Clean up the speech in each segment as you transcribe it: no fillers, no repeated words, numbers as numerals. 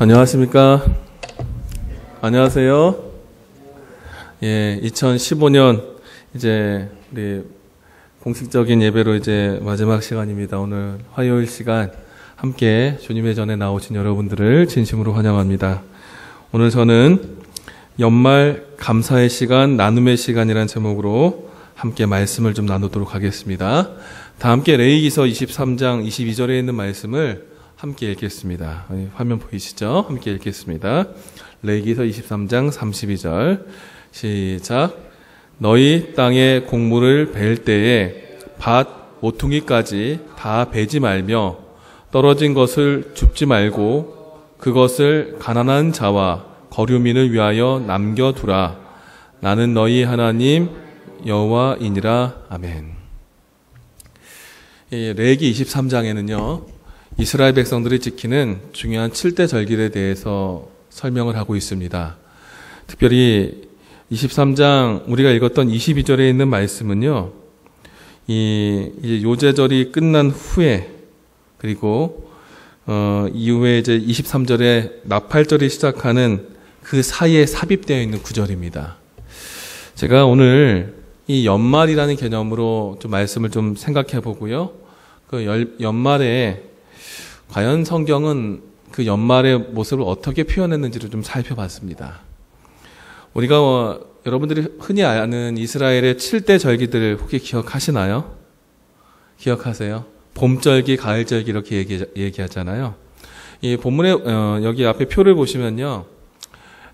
안녕하십니까? 안녕하세요. 예, 2015년 이제 우리 공식적인 예배로 이제 마지막 시간입니다. 오늘 화요일 시간 함께 주님의 전에 나오신 여러분들을 진심으로 환영합니다. 오늘 저는 연말 감사의 시간, 나눔의 시간이라는 제목으로 함께 말씀을 좀 나누도록 하겠습니다. 다 함께 레위기서 23장 22절에 있는 말씀을 함께 읽겠습니다. 화면 보이시죠? 함께 읽겠습니다. 레위기서 23장 32절 시작. 너희 땅에 곡물을 벨 때에 밭 모퉁이까지 다 베지 말며 떨어진 것을 줍지 말고 그것을 가난한 자와 거류민을 위하여 남겨두라. 나는 너희 하나님 여호와이니라. 아멘. 레위기 23장에는요. 이스라엘 백성들이 지키는 중요한 7대 절기에 대해서 설명을 하고 있습니다. 특별히 23장 우리가 읽었던 22절에 있는 말씀은요. 이제 요제절이 끝난 후에 그리고 이후에 이제 23절에 나팔절이 시작하는 그 사이에 삽입되어 있는 구절입니다. 제가 오늘 이 연말이라는 개념으로 좀 말씀을 좀 생각해 보고요. 그 연말에 과연 성경은 그 연말의 모습을 어떻게 표현했는지를 좀 살펴봤습니다. 우리가 여러분들이 흔히 아는 이스라엘의 7대 절기들 혹시 기억하시나요? 기억하세요? 봄절기, 가을절기 이렇게 얘기하잖아요. 이 본문에 여기 앞에 표를 보시면요.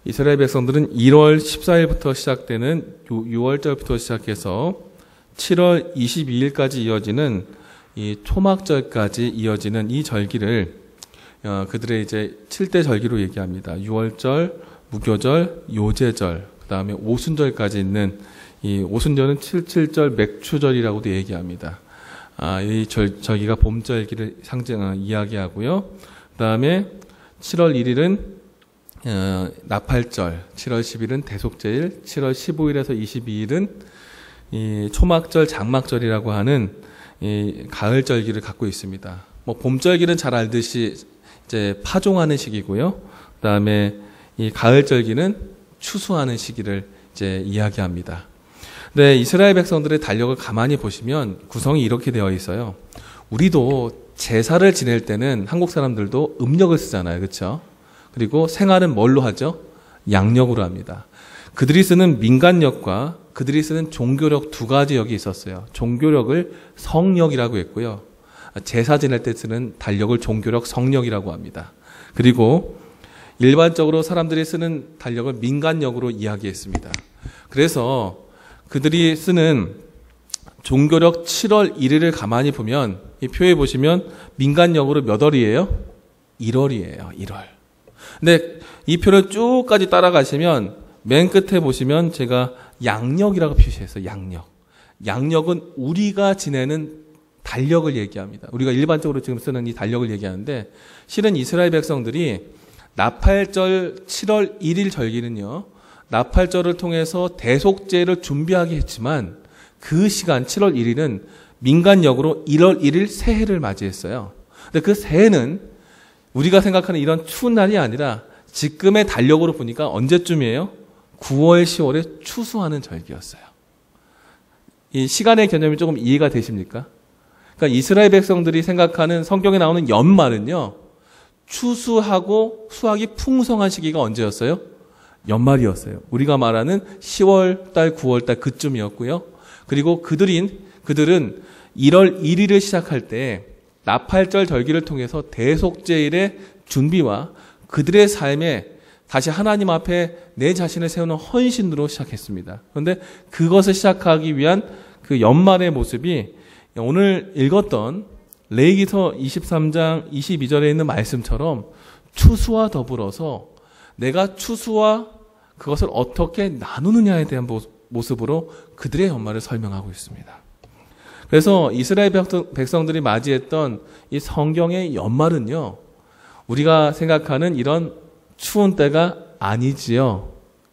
이스라엘 백성들은 1월 14일부터 시작되는 6월절부터 시작해서 7월 22일까지 이어지는 이 초막절까지 이어지는 이 절기를 그들의 이제 7대 절기로 얘기합니다. 6월절, 무교절, 요제절, 그 다음에 오순절까지 있는 이 오순절은 77절 맥추절이라고도 얘기합니다. 이 절기가 봄절기를 이야기하고요. 그 다음에 7월 1일은 나팔절, 7월 10일은 대속제일, 7월 15일에서 22일은 이 초막절, 장막절이라고 하는 이 가을절기를 갖고 있습니다. 뭐 봄절기는 잘 알듯이 이제 파종하는 시기고요. 그다음에 이 가을절기는 추수하는 시기를 이제 이야기합니다. 근데 이스라엘 백성들의 달력을 가만히 보시면 구성이 이렇게 되어 있어요. 우리도 제사를 지낼 때는 한국 사람들도 음력을 쓰잖아요. 그렇죠? 그리고 생활은 뭘로 하죠? 양력으로 합니다. 그들이 쓰는 민간력과 그들이 쓰는 종교력 두 가지 역이 있었어요. 종교력을 성력이라고 했고요. 제사 지낼 때 쓰는 달력을 종교력 성력이라고 합니다. 그리고 일반적으로 사람들이 쓰는 달력을 민간력으로 이야기했습니다. 그래서 그들이 쓰는 종교력 7월 1일을 가만히 보면 이 표에 보시면 민간력으로 몇 월이에요? 1월이에요. 1월. 근데 이 표를 쭉까지 따라가시면 맨 끝에 보시면 제가 양력이라고 표시했어요. 양력. 양력은 우리가 지내는 달력을 얘기합니다. 우리가 일반적으로 지금 쓰는 이 달력을 얘기하는데 실은 이스라엘 백성들이 나팔절 7월 1일 절기는요. 나팔절을 통해서 대속제를 준비하게 했지만 그 시간 7월 1일은 민간력으로 1월 1일 새해를 맞이했어요. 근데 그 새해는 우리가 생각하는 이런 추운 날이 아니라 지금의 달력으로 보니까 언제쯤이에요? 9월, 10월에 추수하는 절기였어요. 이 시간의 개념이 조금 이해가 되십니까? 그러니까 이스라엘 백성들이 생각하는 성경에 나오는 연말은요. 추수하고 수확이 풍성한 시기가 언제였어요? 연말이었어요. 우리가 말하는 10월달, 9월달 그쯤이었고요. 그리고 그들은 1월 1일을 시작할 때 나팔절 절기를 통해서 대속제일의 준비와 그들의 삶에 다시 하나님 앞에 내 자신을 세우는 헌신으로 시작했습니다. 그런데 그것을 시작하기 위한 그 연말의 모습이 오늘 읽었던 레위기서 23장 22절에 있는 말씀처럼 추수와 더불어서 내가 추수와 그것을 어떻게 나누느냐에 대한 모습으로 그들의 연말을 설명하고 있습니다. 그래서 이스라엘 백성들이 맞이했던 이 성경의 연말은요. 우리가 생각하는 이런 추운 때가 아니지요.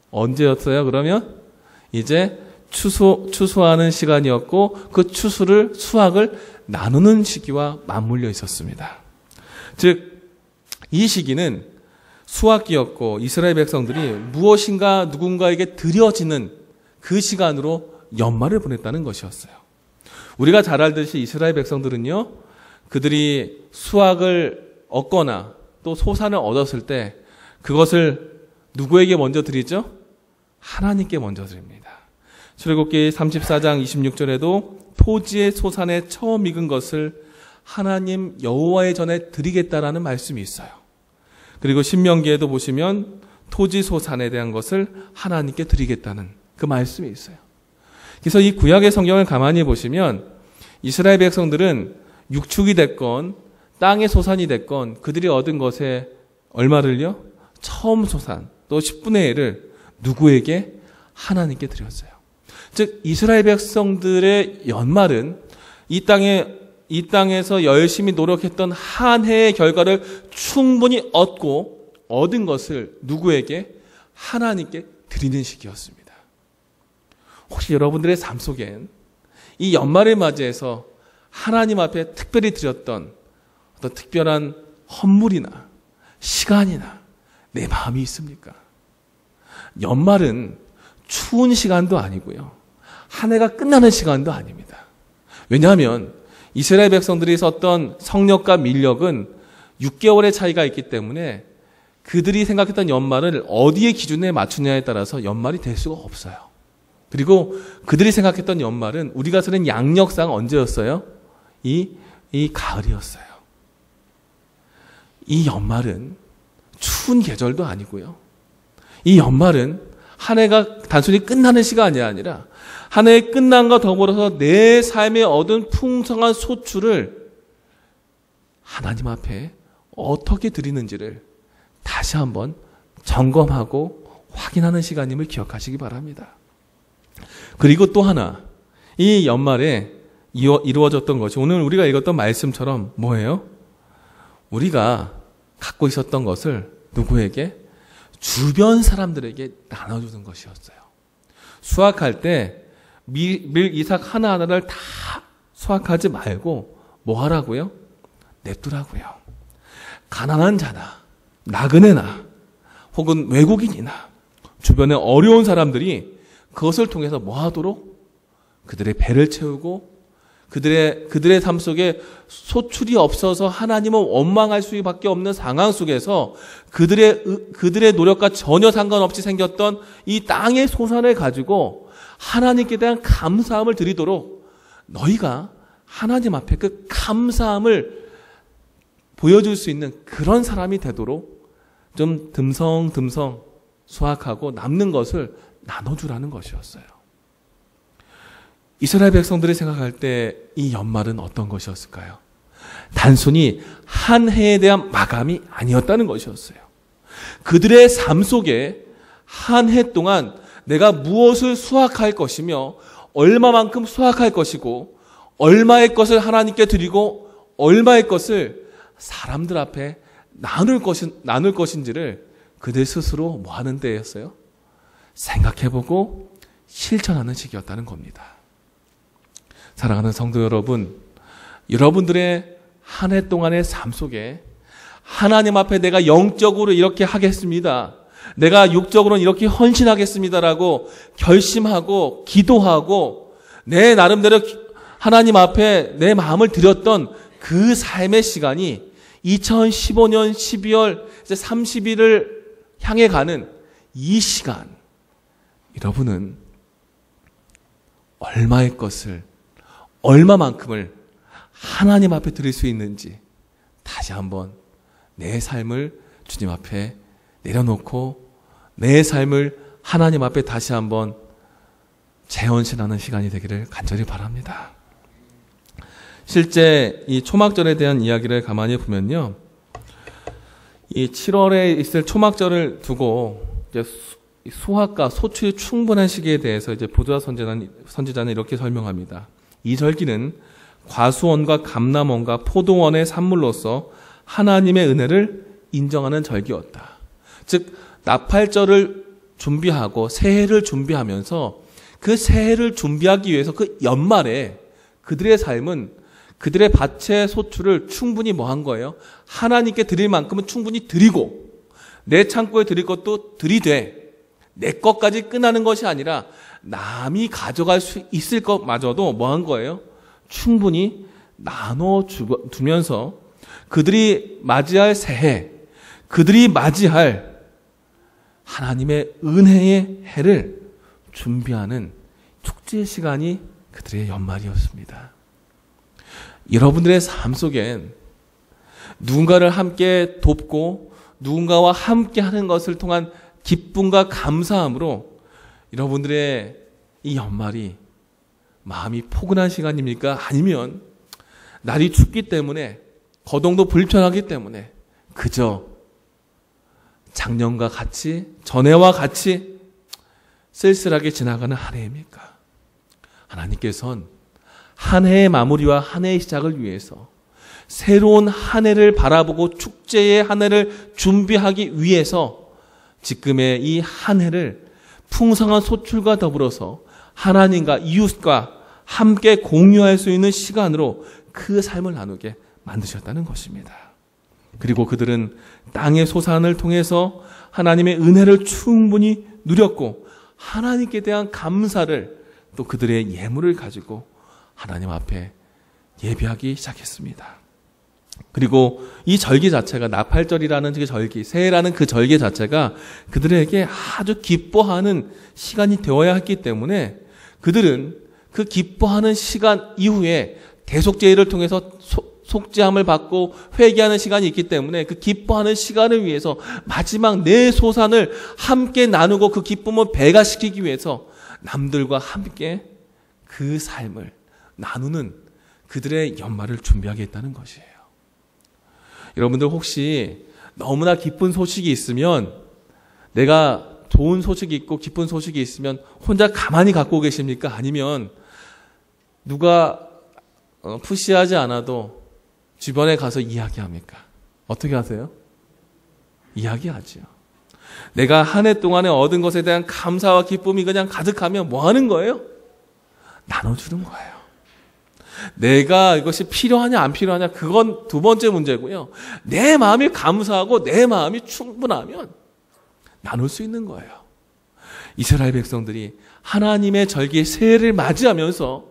언제였어요? 그러면 이제 추수하는 시간이었고 그 수확을 나누는 시기와 맞물려 있었습니다. 즉 이 시기는 수확기였고 이스라엘 백성들이 무엇인가 누군가에게 드려지는 그 시간으로 연말을 보냈다는 것이었어요. 우리가 잘 알듯이 이스라엘 백성들은요, 그들이 수확을 얻거나 또 소산을 얻었을 때 그것을 누구에게 먼저 드리죠? 하나님께 먼저 드립니다. 출애굽기 34장 26절에도 토지의 소산에 처음 익은 것을 하나님 여호와의 전에 드리겠다라는 말씀이 있어요. 그리고 신명기에도 보시면 토지 소산에 대한 것을 하나님께 드리겠다는 그 말씀이 있어요. 그래서 이 구약의 성경을 가만히 보시면 이스라엘 백성들은 육축이 됐건 땅의 소산이 됐건 그들이 얻은 것에 얼마를요? 처음 소산 또 10분의 1을 누구에게? 하나님께 드렸어요. 즉 이스라엘 백성들의 연말은 이 땅에서 열심히 노력했던 한 해의 결과를 충분히 얻은 것을 누구에게? 하나님께 드리는 시기였습니다. 혹시 여러분들의 삶 속엔 이 연말을 맞이해서 하나님 앞에 특별히 드렸던 어떤 특별한 헌물이나 시간이나 내 마음이 있습니까? 연말은 추운 시간도 아니고요. 한 해가 끝나는 시간도 아닙니다. 왜냐하면 이스라엘 백성들이 썼던 성력과 밀력은 6개월의 차이가 있기 때문에 그들이 생각했던 연말을 어디에 기준에 맞추냐에 따라서 연말이 될 수가 없어요. 그리고 그들이 생각했던 연말은 우리가 쓰는 양력상 언제였어요? 이 가을이었어요. 이 연말은 추운 계절도 아니고요. 이 연말은 한 해가 단순히 끝나는 시간이 아니라 한 해 끝난과 더불어서 내 삶에 얻은 풍성한 소출을 하나님 앞에 어떻게 드리는지를 다시 한번 점검하고 확인하는 시간임을 기억하시기 바랍니다. 그리고 또 하나, 이 연말에 이루어졌던 것이 오늘 우리가 읽었던 말씀처럼 뭐예요? 우리가 갖고 있었던 것을 누구에게? 주변 사람들에게 나눠주는 것이었어요. 수확할 때 밀, 이삭 하나하나를 다 수확하지 말고 뭐 하라고요? 냅두라고요. 가난한 자나 나그네나 혹은 외국인이나 주변에 어려운 사람들이 그것을 통해서 뭐 하도록? 그들의 배를 채우고 그들의 삶 속에 소출이 없어서 하나님을 원망할 수밖에 없는 상황 속에서 그들의 노력과 전혀 상관없이 생겼던 이 땅의 소산을 가지고 하나님께 대한 감사함을 드리도록 너희가 하나님 앞에 그 감사함을 보여줄 수 있는 그런 사람이 되도록 좀 듬성듬성 수확하고 남는 것을 나눠주라는 것이었어요. 이스라엘 백성들이 생각할 때 이 연말은 어떤 것이었을까요? 단순히 한 해에 대한 마감이 아니었다는 것이었어요. 그들의 삶 속에 한 해 동안 내가 무엇을 수확할 것이며 얼마만큼 수확할 것이고 얼마의 것을 하나님께 드리고 얼마의 것을 사람들 앞에 나눌 것인지를 그들 스스로 뭐 하는 때였어요? 생각해보고 실천하는 시기였다는 겁니다. 사랑하는 성도 여러분, 여러분들의 한 해 동안의 삶 속에 하나님 앞에 내가 영적으로 이렇게 하겠습니다. 내가 육적으로는 이렇게 헌신하겠습니다라고 결심하고 기도하고 내 나름대로 하나님 앞에 내 마음을 드렸던 그 삶의 시간이 2015년 12월 30일을 향해 가는 이 시간, 여러분은 얼마의 것을 얼마만큼을 하나님 앞에 드릴 수 있는지 다시 한번 내 삶을 주님 앞에 내려놓고 내 삶을 하나님 앞에 다시 한번 재헌신하는 시간이 되기를 간절히 바랍니다. 실제 이 초막절에 대한 이야기를 가만히 보면요, 이 7월에 있을 초막절을 두고 이제 수확과 소출이 충분한 시기에 대해서 이제 보드라 선지자는 이렇게 설명합니다. 이 절기는 과수원과 감람원과 포도원의 산물로서 하나님의 은혜를 인정하는 절기였다. 즉 나팔절을 준비하고 새해를 준비하면서 그 새해를 준비하기 위해서 그 연말에 그들의 삶은 그들의 밭의 소출을 충분히 뭐 한 거예요? 하나님께 드릴 만큼은 충분히 드리고 내 창고에 드릴 것도 들이되 내 것까지 끝나는 것이 아니라 남이 가져갈 수 있을 것마저도 뭐 한 거예요? 충분히 나눠 두면서 그들이 맞이할 새해, 그들이 맞이할 하나님의 은혜의 해를 준비하는 축제 시간이 그들의 연말이었습니다. 여러분들의 삶 속엔 누군가를 함께 돕고 누군가와 함께 하는 것을 통한 기쁨과 감사함으로 여러분들의 이 연말이 마음이 포근한 시간입니까? 아니면 날이 춥기 때문에 거동도 불편하기 때문에 그저 작년과 같이 전해와 같이 쓸쓸하게 지나가는 한 해입니까? 하나님께서는 한 해의 마무리와 한 해의 시작을 위해서 새로운 한 해를 바라보고 축제의 한 해를 준비하기 위해서 지금의 이 한 해를 풍성한 소출과 더불어서 하나님과 이웃과 함께 공유할 수 있는 시간으로 그 삶을 나누게 만드셨다는 것입니다. 그리고 그들은 땅의 소산을 통해서 하나님의 은혜를 충분히 누렸고 하나님께 대한 감사를 또 그들의 예물을 가지고 하나님 앞에 예배하기 시작했습니다. 그리고 이 절기 자체가 나팔절이라는 그 절기, 새해라는 그 절기 자체가 그들에게 아주 기뻐하는 시간이 되어야 했기 때문에 그들은 그 기뻐하는 시간 이후에 대속제의를 통해서 속죄함을 받고 회개하는 시간이 있기 때문에 그 기뻐하는 시간을 위해서 마지막 내 소산을 함께 나누고 그 기쁨을 배가시키기 위해서 남들과 함께 그 삶을 나누는 그들의 연말을 준비하겠다는 것이에요. 여러분들 혹시 너무나 기쁜 소식이 있으면 내가 좋은 소식이 있고 기쁜 소식이 있으면 혼자 가만히 갖고 계십니까? 아니면 누가 푸시하지 않아도 주변에 가서 이야기합니까? 어떻게 하세요? 이야기하죠. 내가 한 해 동안에 얻은 것에 대한 감사와 기쁨이 그냥 가득하면 뭐 하는 거예요? 나눠주는 거예요. 내가 이것이 필요하냐 안 필요하냐 그건 두 번째 문제고요. 내 마음이 감사하고 내 마음이 충분하면 나눌 수 있는 거예요. 이스라엘 백성들이 하나님의 절기 새해를 맞이하면서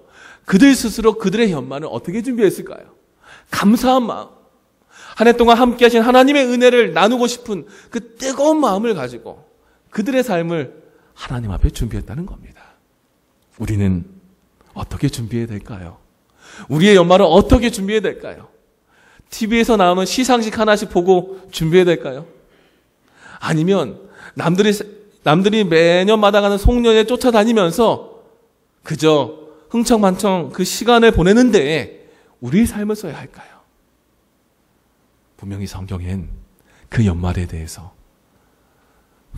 그들 스스로 그들의 연말을 어떻게 준비했을까요? 감사한 마음, 한 해 동안 함께 하신 하나님의 은혜를 나누고 싶은 그 뜨거운 마음을 가지고 그들의 삶을 하나님 앞에 준비했다는 겁니다. 우리는 어떻게 준비해야 될까요? 우리의 연말을 어떻게 준비해야 될까요? TV에서 나오는 시상식 하나씩 보고 준비해야 될까요? 아니면 남들이 매년마다 가는 송년회 쫓아다니면서 그저 흥청망청 그 시간을 보내는데 우리의 삶을 써야 할까요? 분명히 성경엔 그 연말에 대해서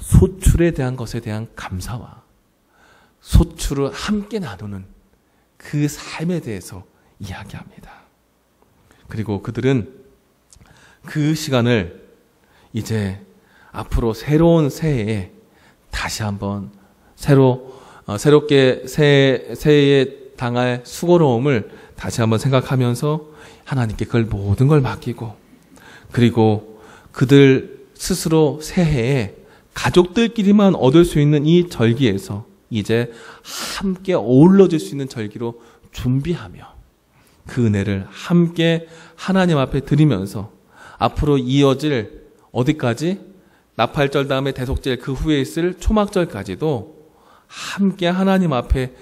소출에 대한 것에 대한 감사와 소출을 함께 나누는 그 삶에 대해서 이야기합니다. 그리고 그들은 그 시간을 이제 앞으로 새로운 새해에 다시 한번 새롭게 새해에 당할 수고로움을 다시 한번 생각하면서 하나님께 그 모든 걸 맡기고 그리고 그들 스스로 새해에 가족들끼리만 얻을 수 있는 이 절기에서 이제 함께 어우러질 수 있는 절기로 준비하며 그 은혜를 함께 하나님 앞에 드리면서 앞으로 이어질 어디까지? 나팔절 다음에 대속절 그 후에 있을 초막절까지도 함께 하나님 앞에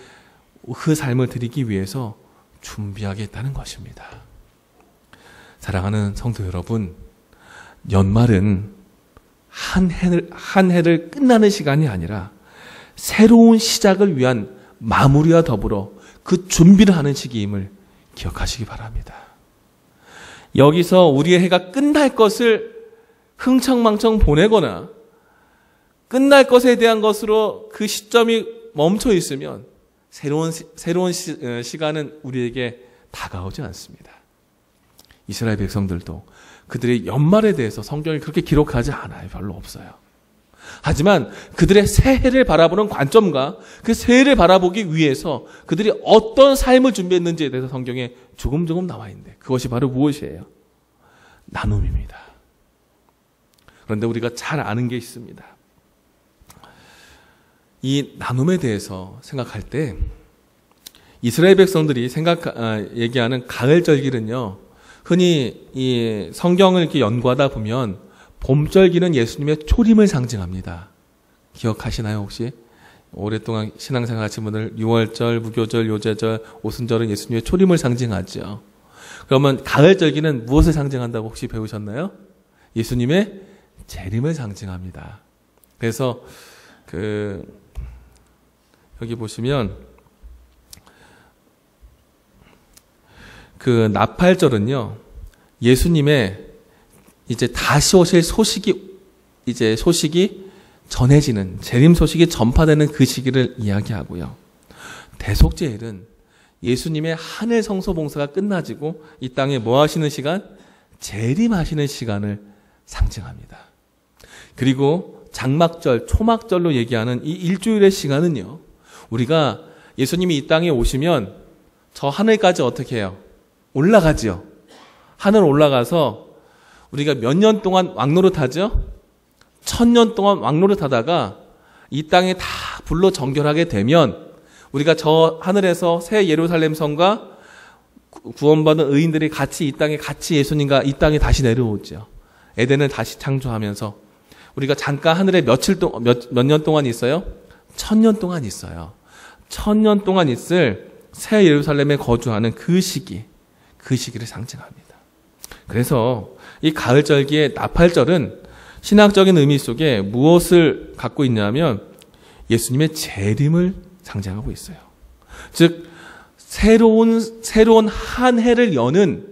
그 삶을 드리기 위해서 준비하겠다는 것입니다. 사랑하는 성도 여러분, 연말은 한 해를 끝나는 시간이 아니라 새로운 시작을 위한 마무리와 더불어 그 준비를 하는 시기임을 기억하시기 바랍니다. 여기서 우리의 해가 끝날 것을 흥청망청 보내거나 끝날 것에 대한 것으로 그 시점이 멈춰 있으면 새로운 시간은 우리에게 다가오지 않습니다. 이스라엘 백성들도 그들의 연말에 대해서 성경이 그렇게 기록하지 않아요. 별로 없어요. 하지만 그들의 새해를 바라보는 관점과 그 새해를 바라보기 위해서 그들이 어떤 삶을 준비했는지에 대해서 성경에 조금 나와 있는데 그것이 바로 무엇이에요? 나눔입니다. 그런데 우리가 잘 아는 게 있습니다. 이 나눔에 대해서 생각할 때 이스라엘 백성들이 얘기하는 가을절기는요, 흔히 이 성경을 이렇게 연구하다 보면 봄절기는 예수님의 초림을 상징합니다. 기억하시나요, 혹시? 오랫동안 신앙생활 하신 분들, 유월절, 무교절, 요제절, 오순절은 예수님의 초림을 상징하죠. 그러면 가을절기는 무엇을 상징한다고 혹시 배우셨나요? 예수님의 재림을 상징합니다. 그래서 여기 보시면 나팔절은요, 예수님의 이제 다시 오실 소식이 전해지는, 재림 소식이 전파되는 그 시기를 이야기하고요. 대속죄일은 예수님의 하늘 성소 봉사가 끝나지고 이 땅에 뭐 하시는 시간? 재림하시는 시간을 상징합니다. 그리고 장막절, 초막절로 얘기하는 이 일주일의 시간은요, 우리가 예수님이 이 땅에 오시면 저 하늘까지 어떻게 해요? 올라가죠. 하늘 올라가서 우리가 몇 년 동안 왕노릇하죠? 1000년 동안 왕노릇하다가 이 땅에 다 불로 정결하게 되면 우리가 저 하늘에서 새 예루살렘 성과 구원받은 의인들이 같이 이 땅에 같이 예수님과 이 땅에 다시 내려오죠. 에덴을 다시 창조하면서 우리가 잠깐 하늘에 몇 년 동안 있어요? 1000년 동안 있어요. 1000년 동안 있을 새 예루살렘에 거주하는 그 시기를 상징합니다. 그래서 이 가을절기의 나팔절은 신학적인 의미 속에 무엇을 갖고 있냐면 예수님의 재림을 상징하고 있어요. 즉 새로운 한 해를 여는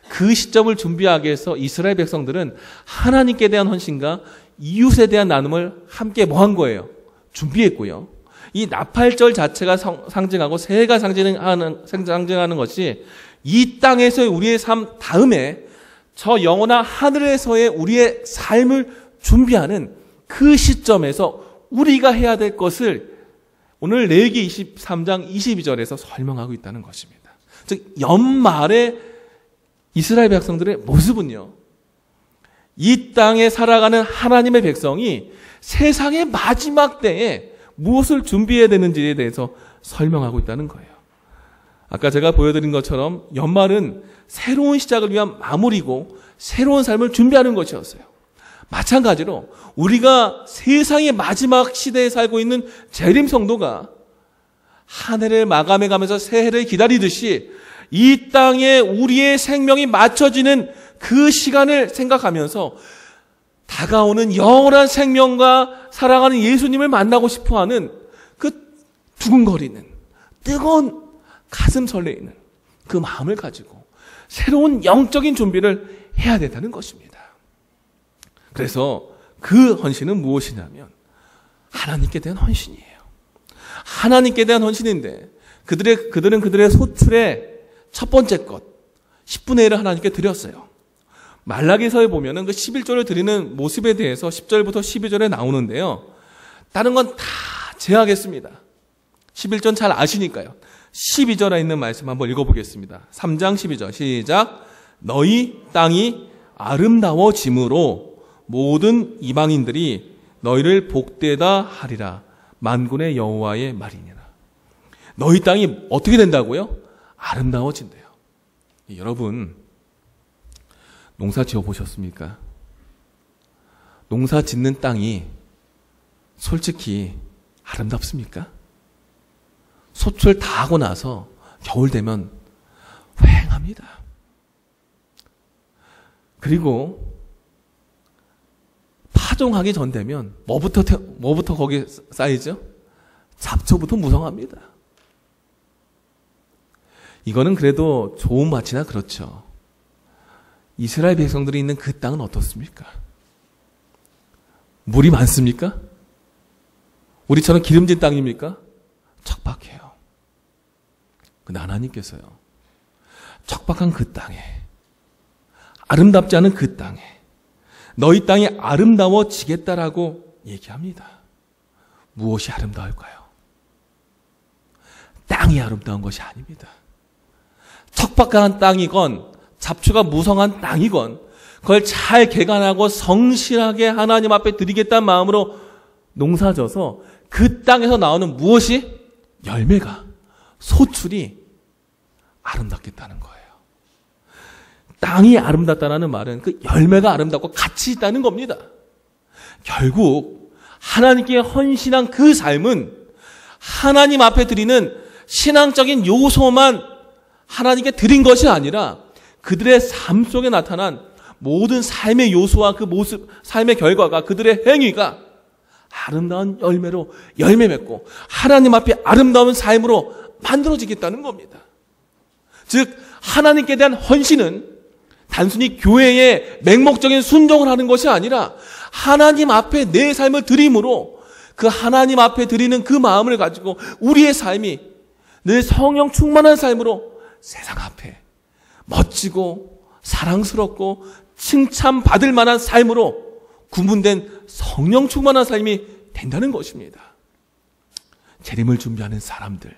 그 시점을 준비하기 위해서 이스라엘 백성들은 하나님께 대한 헌신과 이웃에 대한 나눔을 함께 뭐 한 거예요? 준비했고요. 이 나팔절 자체가 상징하고 새해가 상징하는 것이 이 땅에서의 우리의 삶 다음에 저 영원한 하늘에서의 우리의 삶을 준비하는 그 시점에서 우리가 해야 될 것을 오늘 레위기 23장 22절에서 설명하고 있다는 것입니다. 즉 연말에 이스라엘 백성들의 모습은요, 이 땅에 살아가는 하나님의 백성이 세상의 마지막 때에 무엇을 준비해야 되는지에 대해서 설명하고 있다는 거예요. 아까 제가 보여드린 것처럼 연말은 새로운 시작을 위한 마무리고 새로운 삶을 준비하는 것이었어요. 마찬가지로 우리가 세상의 마지막 시대에 살고 있는 재림 성도가 한 해를 마감해 가면서 새해를 기다리듯이 이 땅에 우리의 생명이 맞춰지는 그 시간을 생각하면서 다가오는 영원한 생명과 사랑하는 예수님을 만나고 싶어하는 그 두근거리는 뜨거운 가슴 설레이는 그 마음을 가지고 새로운 영적인 준비를 해야 된다는 것입니다. 그래서 그 헌신은 무엇이냐면 하나님께 대한 헌신이에요. 하나님께 대한 헌신인데 그들은 그들의 소출의 첫 번째 것 10분의 1을 하나님께 드렸어요. 말라기서에 보면은 그 11조를 드리는 모습에 대해서 10절부터 12절에 나오는데요. 다른 건 다 제하겠습니다. 11절 잘 아시니까요. 12절에 있는 말씀 한번 읽어보겠습니다. 3장 12절 시작. 너희 땅이 아름다워짐으로 모든 이방인들이 너희를 복되다 하리라. 만군의 여호와의 말이니라. 너희 땅이 어떻게 된다고요? 아름다워진대요. 여러분 농사 지어보셨습니까? 농사 짓는 땅이 솔직히 아름답습니까? 소출 다 하고 나서 겨울 되면 휑합니다. 그리고 파종하기 전 되면 뭐부터 거기에 쌓이죠? 잡초부터 무성합니다. 이거는 그래도 좋은 밭이나 그렇죠. 이스라엘 백성들이 있는 그 땅은 어떻습니까? 물이 많습니까? 우리처럼 기름진 땅입니까? 척박해요. 근데 하나님께서요, 척박한 그 땅에, 아름답지 않은 그 땅에 너희 땅이 아름다워지겠다라고 얘기합니다. 무엇이 아름다울까요? 땅이 아름다운 것이 아닙니다. 척박한 땅이건 잡초가 무성한 땅이건 그걸 잘 개간하고 성실하게 하나님 앞에 드리겠다는 마음으로 농사져서 그 땅에서 나오는 무엇이? 열매가, 소출이 아름답겠다는 거예요. 땅이 아름답다는 말은 그 열매가 아름답고 가치 있다는 겁니다. 결국 하나님께 헌신한 그 삶은 하나님 앞에 드리는 신앙적인 요소만 하나님께 드린 것이 아니라 그들의 삶 속에 나타난 모든 삶의 요소와 그 모습, 삶의 결과가, 그들의 행위가 아름다운 열매로 열매 맺고 하나님 앞에 아름다운 삶으로 만들어지겠다는 겁니다. 즉 하나님께 대한 헌신은 단순히 교회의 맹목적인 순종을 하는 것이 아니라 하나님 앞에 내 삶을 드림으로 그 하나님 앞에 드리는 그 마음을 가지고 우리의 삶이 늘 성령 충만한 삶으로 세상 앞에 멋지고 사랑스럽고 칭찬받을 만한 삶으로 구분된 성령 충만한 삶이 된다는 것입니다. 재림을 준비하는 사람들,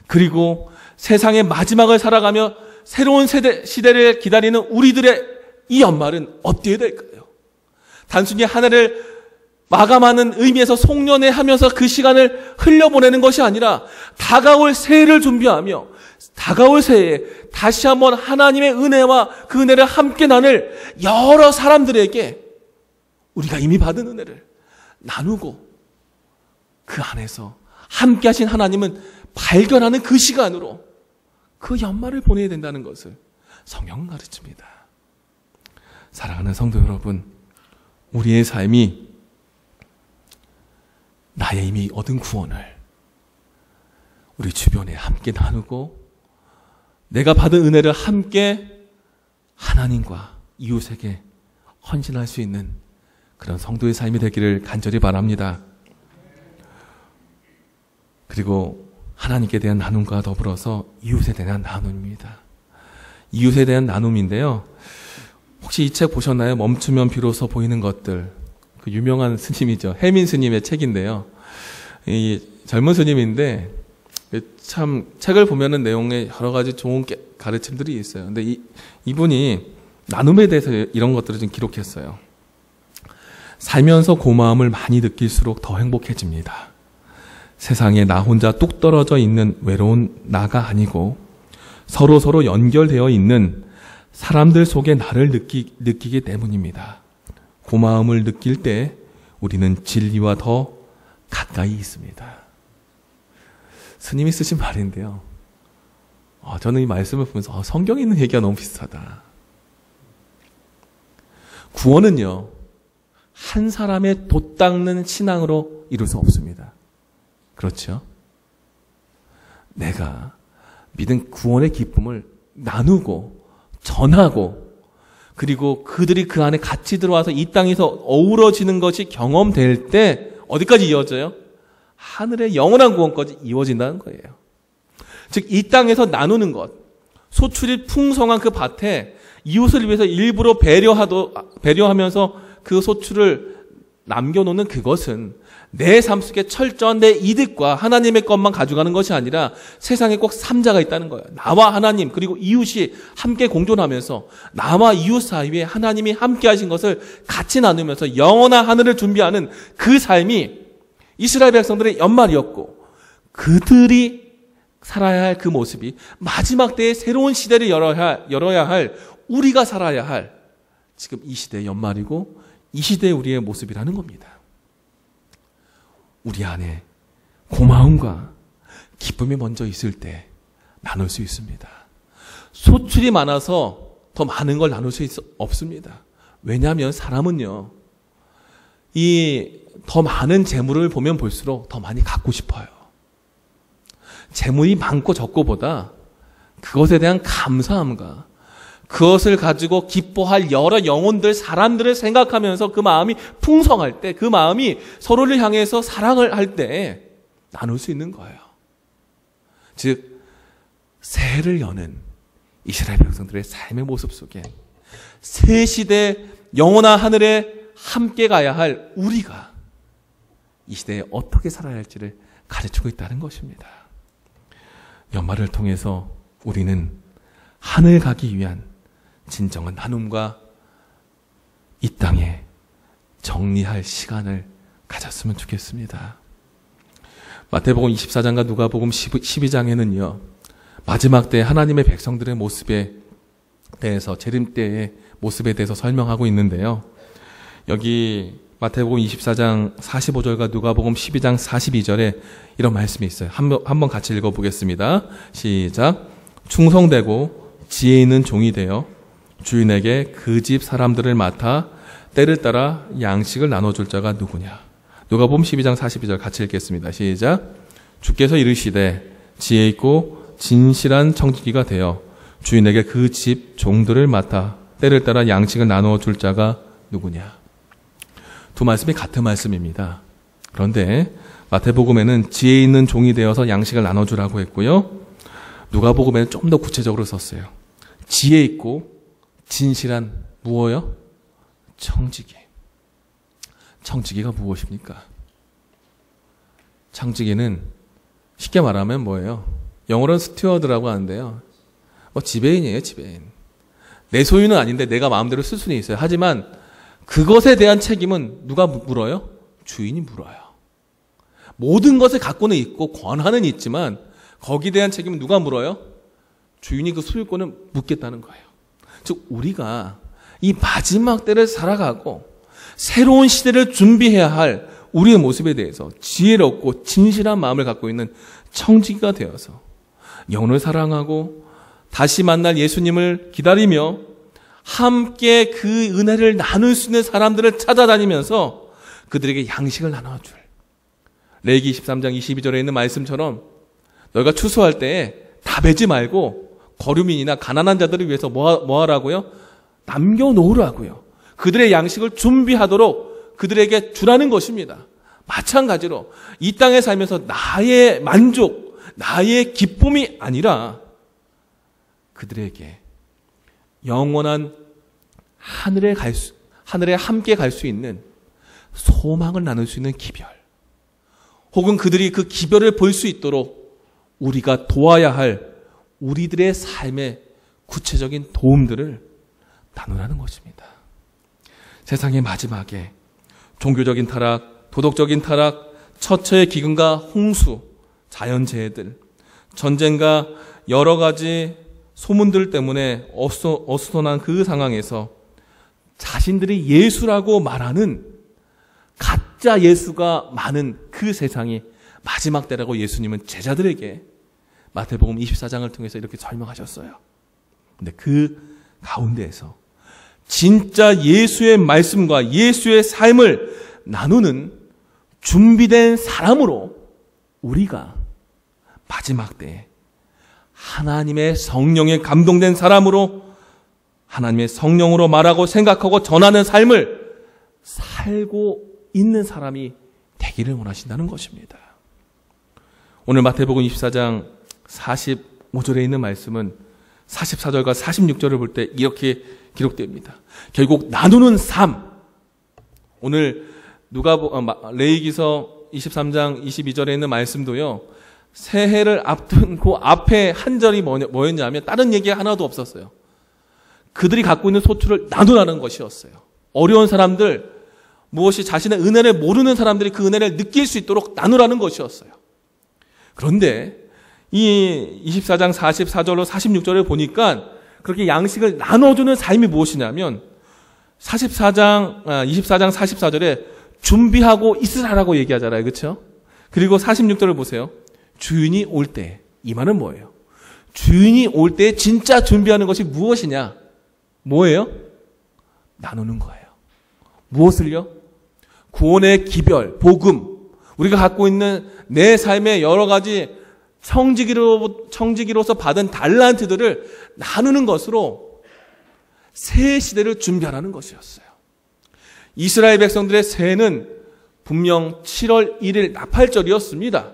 그리고 세상의 마지막을 살아가며 새로운 시대를 기다리는 우리들의 이 연말은 어때야 될까요? 단순히 한 해를 마감하는 의미에서 송년회하면서 그 시간을 흘려보내는 것이 아니라 다가올 새해를 준비하며 다가올 새해에 다시 한번 하나님의 은혜와 그 은혜를 함께 나눌 여러 사람들에게 우리가 이미 받은 은혜를 나누고 그 안에서 함께 하신 하나님은 발견하는 그 시간으로 그 연말을 보내야 된다는 것을 성경은 가르칩니다. 사랑하는 성도 여러분, 우리의 삶이 나의 이미 얻은 구원을 우리 주변에 함께 나누고 내가 받은 은혜를 함께 하나님과 이웃에게 헌신할 수 있는 그런 성도의 삶이 되기를 간절히 바랍니다. 그리고 하나님께 대한 나눔과 더불어서 이웃에 대한 나눔입니다. 이웃에 대한 나눔인데요. 혹시 이 책 보셨나요? 멈추면 비로소 보이는 것들. 그 유명한 스님이죠. 해민 스님의 책인데요. 이 젊은 스님인데 참 책을 보면은 내용에 여러 가지 좋은 가르침들이 있어요. 근데 이분이 나눔에 대해서 이런 것들을 좀 기록했어요. 살면서 고마움을 많이 느낄수록 더 행복해집니다. 세상에 나 혼자 뚝 떨어져 있는 외로운 나가 아니고 서로 연결되어 있는 사람들 속에 나를 느끼기 때문입니다. 고마움을 느낄 때 우리는 진리와 더 가까이 있습니다. 스님이 쓰신 말인데요. 저는 이 말씀을 보면서 성경에 있는 얘기가 너무 비슷하다. 구원은요, 한 사람의 돛닦는 신앙으로 이룰 수 없습니다. 그렇죠? 내가 믿은 구원의 기쁨을 나누고 전하고 그리고 그들이 그 안에 같이 들어와서 이 땅에서 어우러지는 것이 경험될 때 어디까지 이어져요? 하늘의 영원한 구원까지 이어진다는 거예요. 즉 이 땅에서 나누는 것, 소출이 풍성한 그 밭에 이웃을 위해서 일부러 배려하면서 그 소출을 남겨놓는 그것은 내 삶 속에 철저한 내 이득과 하나님의 것만 가져가는 것이 아니라 세상에 꼭 삼자가 있다는 거예요. 나와 하나님 그리고 이웃이 함께 공존하면서 나와 이웃 사이에 하나님이 함께 하신 것을 같이 나누면서 영원한 하늘을 준비하는 그 삶이 이스라엘 백성들의 연말이었고 그들이 살아야 할 그 모습이 마지막 때의 새로운 시대를 열어야 할 우리가 살아야 할 지금 이 시대의 연말이고 이 시대의 우리의 모습이라는 겁니다. 우리 안에 고마움과 기쁨이 먼저 있을 때 나눌 수 있습니다. 소출이 많아서 더 많은 걸 나눌 수 없습니다. 왜냐하면 사람은요, 이 더 많은 재물을 보면 볼수록 더 많이 갖고 싶어요. 재물이 많고 적고보다 그것에 대한 감사함과 그것을 가지고 기뻐할 여러 영혼들, 사람들을 생각하면서 그 마음이 풍성할 때, 그 마음이 서로를 향해서 사랑을 할 때 나눌 수 있는 거예요. 즉, 새해를 여는 이스라엘 백성들의 삶의 모습 속에 새 시대 영원한 하늘에 함께 가야 할 우리가 이 시대에 어떻게 살아야 할지를 가르치고 있다는 것입니다. 연말을 통해서 우리는 하늘 가기 위한 진정한 나눔과 이 땅에 정리할 시간을 가졌으면 좋겠습니다. 마태복음 24장과 누가복음 12장에는요. 마지막 때 하나님의 백성들의 모습에 대해서, 재림 때의 모습에 대해서 설명하고 있는데요. 여기 마태복음 24장 45절과 누가복음 12장 42절에 이런 말씀이 있어요. 한번 같이 읽어보겠습니다. 시작. 충성되고 지혜 있는 종이 되어 주인에게 그 집 사람들을 맡아 때를 따라 양식을 나눠줄 자가 누구냐. 누가복음 12장 42절 같이 읽겠습니다. 시작. 주께서 이르시되 지혜 있고 진실한 청지기가 되어 주인에게 그 집 종들을 맡아 때를 따라 양식을 나눠줄 자가 누구냐. 두 말씀이 같은 말씀입니다. 그런데 마태복음에는 지혜 있는 종이 되어서 양식을 나눠주라고 했고요. 누가복음에는 좀 더 구체적으로 썼어요. 지혜 있고 진실한 무엇요? 청지기. 청지기가 무엇입니까? 청지기는 쉽게 말하면 뭐예요? 영어로는 스튜어드라고 하는데요. 지배인이에요, 지배인. 내 소유는 아닌데 내가 마음대로 쓸 수는 있어요. 하지만 그것에 대한 책임은 누가 물어요? 주인이 물어요. 모든 것을 갖고는 있고 권한은 있지만 거기에 대한 책임은 누가 물어요? 주인이 그 소유권을 묻겠다는 거예요. 즉 우리가 이 마지막 때를 살아가고 새로운 시대를 준비해야 할 우리의 모습에 대해서 지혜롭고 진실한 마음을 갖고 있는 청지기가 되어서 영혼을 사랑하고 다시 만날 예수님을 기다리며 함께 그 은혜를 나눌 수 있는 사람들을 찾아다니면서 그들에게 양식을 나눠줄. 레위기 23장 22절에 있는 말씀처럼 너희가 추수할 때에 다 베지 말고 거류민이나 가난한 자들을 위해서 뭐 하라고요? 남겨놓으라고요. 그들의 양식을 준비하도록 그들에게 주라는 것입니다. 마찬가지로 이 땅에 살면서 나의 만족, 나의 기쁨이 아니라 그들에게 영원한 하늘에 함께 갈 수 있는 소망을 나눌 수 있는 기별, 혹은 그들이 그 기별을 볼 수 있도록 우리가 도와야 할 우리들의 삶의 구체적인 도움들을 나누라는 것입니다. 세상의 마지막에 종교적인 타락, 도덕적인 타락, 처처의 기근과 홍수, 자연재해들, 전쟁과 여러 가지 소문들 때문에 어수선한 그 상황에서 자신들이 예수라고 말하는 가짜 예수가 많은 그 세상이 마지막 때라고 예수님은 제자들에게 마태복음 24장을 통해서 이렇게 설명하셨어요. 근데 그 가운데에서 진짜 예수의 말씀과 예수의 삶을 나누는 준비된 사람으로 우리가 마지막 때에 하나님의 성령에 감동된 사람으로 하나님의 성령으로 말하고 생각하고 전하는 삶을 살고 있는 사람이 되기를 원하신다는 것입니다. 오늘 마태복음 24장 45절에 있는 말씀은 44절과 46절을 볼 때 이렇게 기록됩니다. 결국 나누는 삶. 오늘 레위기서 23장 22절에 있는 말씀도요. 새해를 앞둔 그 앞에 한 절이 뭐였냐면 다른 얘기 하나도 없었어요. 그들이 갖고 있는 소출을 나누라는 것이었어요. 어려운 사람들, 무엇이 자신의 은혜를 모르는 사람들이 그 은혜를 느낄 수 있도록 나누라는 것이었어요. 그런데 이 24장 44절로 46절을 보니까 그렇게 양식을 나눠주는 삶이 무엇이냐면 24장 44절에 준비하고 있으라고 얘기하잖아요. 그렇죠? 그리고 46절을 보세요. 주인이 올 때, 이 말은 뭐예요? 주인이 올 때 진짜 준비하는 것이 무엇이냐? 뭐예요? 나누는 거예요. 무엇을요? 구원의 기별, 복음, 우리가 갖고 있는 내 삶의 여러 가지 청지기로서 받은 달란트들을 나누는 것으로 새 시대를 준비하라는 것이었어요. 이스라엘 백성들의 새해는 분명 7월 1일 나팔절이었습니다.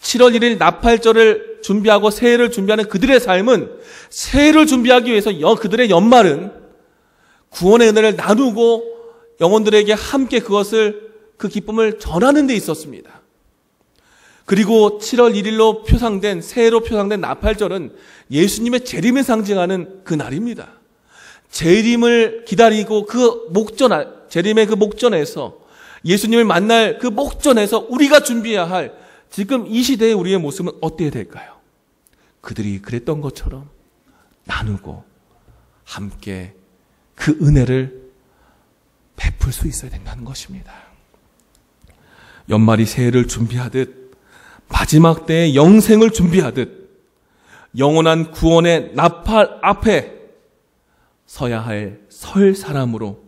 7월 1일 나팔절을 준비하고 새해를 준비하는 그들의 삶은 새해를 준비하기 위해서 그들의 연말은 구원의 은혜를 나누고 영혼들에게 함께 그 기쁨을 전하는 데 있었습니다. 그리고 7월 1일로 새해로 표상된 나팔절은 예수님의 재림을 상징하는 그 날입니다. 재림을 기다리고 재림의 그 목전에서 예수님을 만날 그 목전에서 우리가 준비해야 할 지금 이 시대의 우리의 모습은 어때야 될까요? 그들이 그랬던 것처럼 나누고 함께 그 은혜를 베풀 수 있어야 된다는 것입니다. 연말이 새해를 준비하듯 마지막 때의 영생을 준비하듯 영원한 구원의 나팔 앞에 서야 할 설 사람으로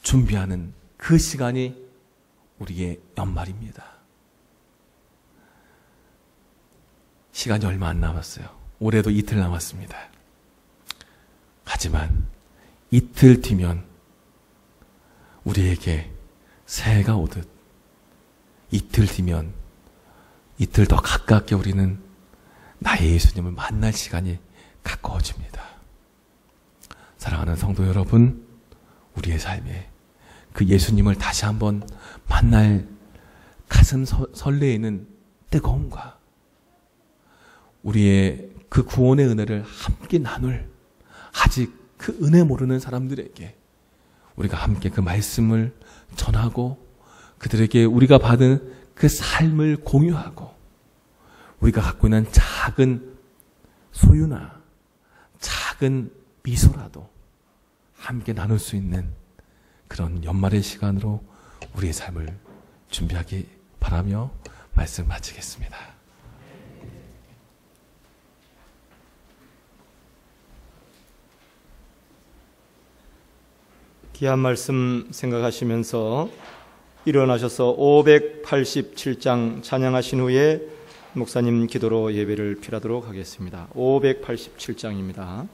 준비하는 그 시간이 우리의 연말입니다. 시간이 얼마 안 남았어요. 올해도 이틀 남았습니다. 하지만 이틀 뒤면 우리에게 새해가 오듯 이틀 뒤면 이틀 더 가깝게 우리는 나의 예수님을 만날 시간이 가까워집니다. 사랑하는 성도 여러분, 우리의 삶에 그 예수님을 다시 한번 만날 가슴 설레이는 뜨거움과 우리의 그 구원의 은혜를 함께 나눌 아직 그 은혜 모르는 사람들에게 우리가 함께 그 말씀을 전하고 그들에게 우리가 받은 그 삶을 공유하고 우리가 갖고 있는 작은 소유나 작은 미소라도 함께 나눌 수 있는 그런 연말의 시간으로 우리의 삶을 준비하기 바라며 말씀 마치겠습니다. 귀한 말씀 생각하시면서 일어나셔서 587장 찬양하신 후에 목사님 기도로 예배를 필요하도록 하겠습니다. 587장입니다.